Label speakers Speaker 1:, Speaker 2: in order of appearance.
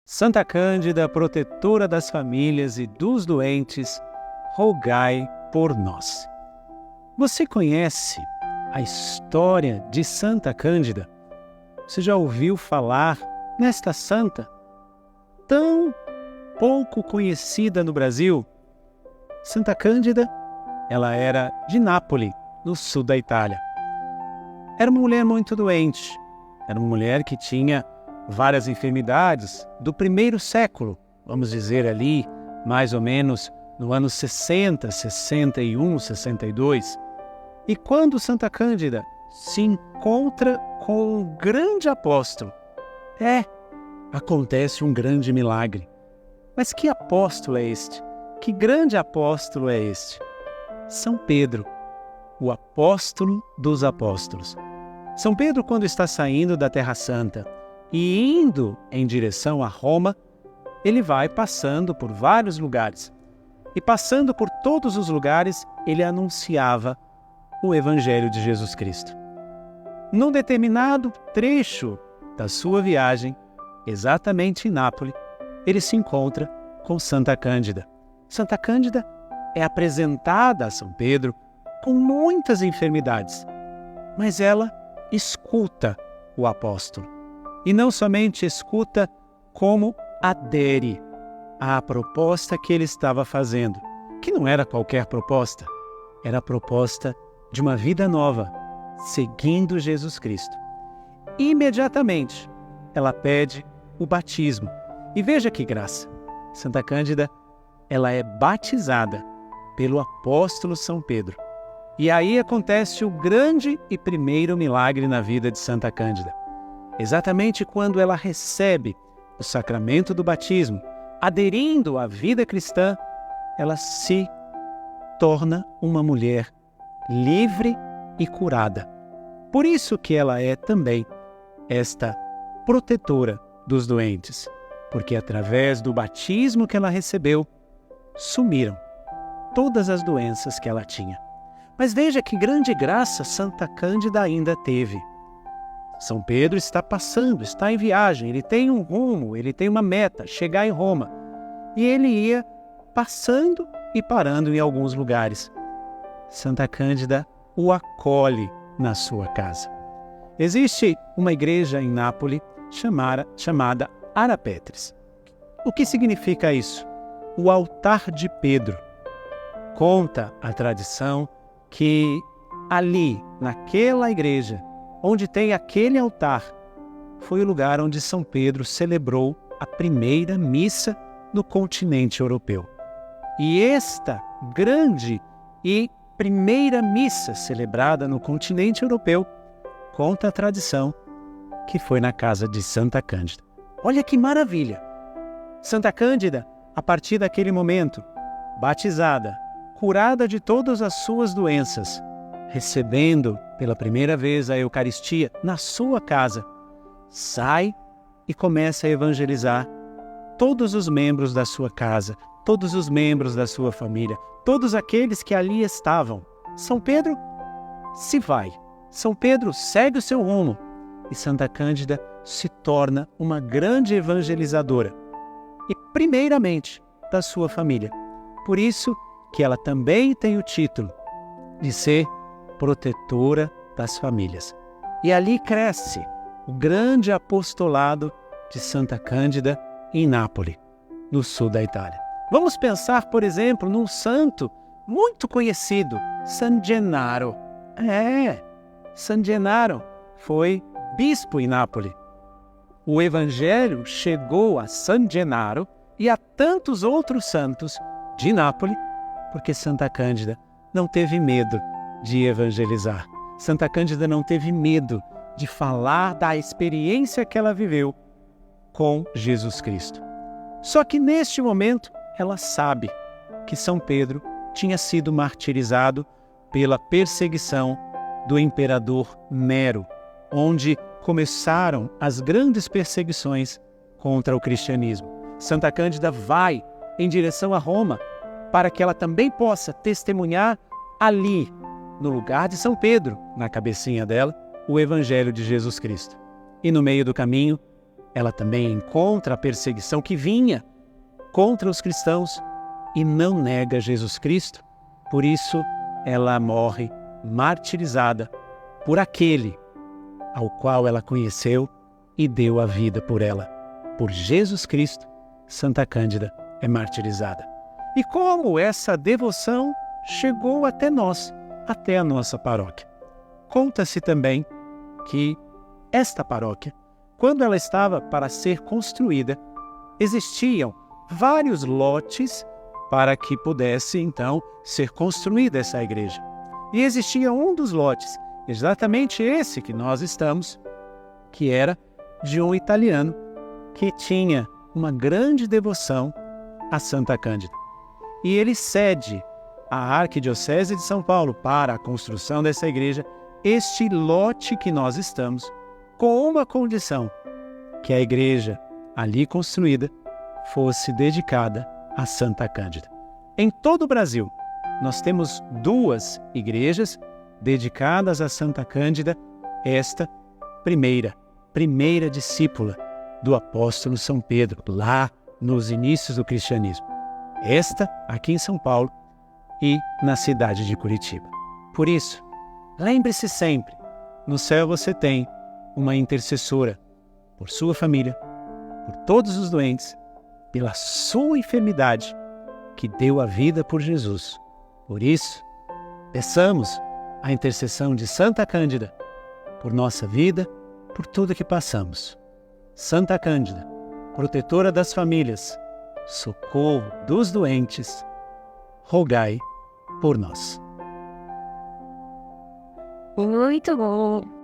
Speaker 1: Santa Cândida, protetora das famílias e dos doentes, rogai por nós. Você conhece a história de Santa Cândida? Você já ouviu falar nesta santa tão pouco conhecida no Brasil? Santa Cândida, ela era de Nápoles, no sul da Itália. Era uma mulher muito doente, era uma mulher que tinha várias enfermidades do primeiro século, vamos dizer ali, mais ou menos no ano 60, 61, 62. E quando Santa Cândida se encontra com um grande apóstolo, acontece um grande milagre. Mas que apóstolo é este? Que grande apóstolo é este? São Pedro, o apóstolo dos apóstolos. São Pedro, quando está saindo da Terra Santa e indo em direção a Roma, ele vai passando por vários lugares. E passando por todos os lugares, ele anunciava o Evangelho de Jesus Cristo. Num determinado trecho da sua viagem, exatamente em Nápoles, ele se encontra com Santa Cândida. Santa Cândida é apresentada a São Pedro com muitas enfermidades, mas ela escuta o apóstolo. E não somente escuta, como adere à proposta que ele estava fazendo, que não era qualquer proposta, era a proposta de uma vida nova, seguindo Jesus Cristo. Imediatamente, ela pede o batismo. E veja que graça! Santa Cândida, ela é batizada pelo apóstolo São Pedro. E aí acontece o grande e primeiro milagre na vida de Santa Cândida. Exatamente quando ela recebe o sacramento do batismo, aderindo à vida cristã, ela se torna uma mulher livre e curada. Por isso que ela é também esta protetora dos doentes, porque através do batismo que ela recebeu, sumiram todas as doenças que ela tinha. Mas veja que grande graça Santa Cândida ainda teve. São Pedro está passando, está em viagem, ele tem um rumo, ele tem uma meta, chegar em Roma. E ele ia passando e parando em alguns lugares. Santa Cândida o acolhe na sua casa. Existe uma igreja em Nápoles chamada Arapetris. O que significa isso? O altar de Pedro. Conta a tradição que ali, naquela igreja, onde tem aquele altar, foi o lugar onde São Pedro celebrou a primeira missa no continente europeu. E esta grande e primeira missa celebrada no continente europeu, conta a tradição que foi na casa de Santa Cândida. Olha que maravilha! Santa Cândida, a partir daquele momento, batizada, curada de todas as suas doenças, recebendo pela primeira vez a Eucaristia na sua casa, sai e começa a evangelizar todos os membros da sua casa, todos os membros da sua família, todos aqueles que ali estavam. São Pedro se vai, São Pedro segue o seu rumo e Santa Cândida se torna uma grande evangelizadora e primeiramente da sua família. Por isso que ela também tem o título de ser protetora das famílias. E ali cresce o grande apostolado de Santa Cândida em Nápoles, no sul da Itália. Vamos pensar, por exemplo, num santo muito conhecido, San Gennaro. San Gennaro foi bispo em Nápoles. O evangelho chegou a San Gennaro e a tantos outros santos de Nápoles, porque Santa Cândida não teve medo de evangelizar. Santa Cândida não teve medo de falar da experiência que ela viveu com Jesus Cristo. Só que neste momento ela sabe que São Pedro tinha sido martirizado pela perseguição do imperador Nero, onde começaram as grandes perseguições contra o cristianismo. Santa Cândida vai em direção a Roma para que ela também possa testemunhar ali, no lugar de São Pedro, na cabecinha dela, o Evangelho de Jesus Cristo. E no meio do caminho, ela também encontra a perseguição que vinha contra os cristãos e não nega Jesus Cristo. Por isso, ela morre martirizada por aquele ao qual ela conheceu e deu a vida por ela. Por Jesus Cristo, Santa Cândida é martirizada. E como essa devoção chegou até nós, até a nossa paróquia? Conta-se também que esta paróquia, quando ela estava para ser construída, existiam vários lotes para que pudesse, então, ser construída essa igreja. E existia um dos lotes, exatamente esse que nós estamos, que era de um italiano que tinha uma grande devoção a Santa Cândida. E ele cede à Arquidiocese de São Paulo para a construção dessa igreja este lote que nós estamos, com uma condição, que a igreja ali construída fosse dedicada a Santa Cândida. Em todo o Brasil, nós temos 2 igrejas dedicadas a Santa Cândida, esta primeira discípula do apóstolo São Pedro, lá nos inícios do cristianismo. Esta aqui em São Paulo e na cidade de Curitiba. Por isso, lembre-se sempre, no céu você tem uma intercessora por sua família, por todos os doentes, pela sua enfermidade, que deu a vida por Jesus. Por isso, peçamos a intercessão de Santa Cândida por nossa vida, por tudo que passamos. Santa Cândida, protetora das famílias, socorro dos doentes, rogai por nós.
Speaker 2: Muito bom!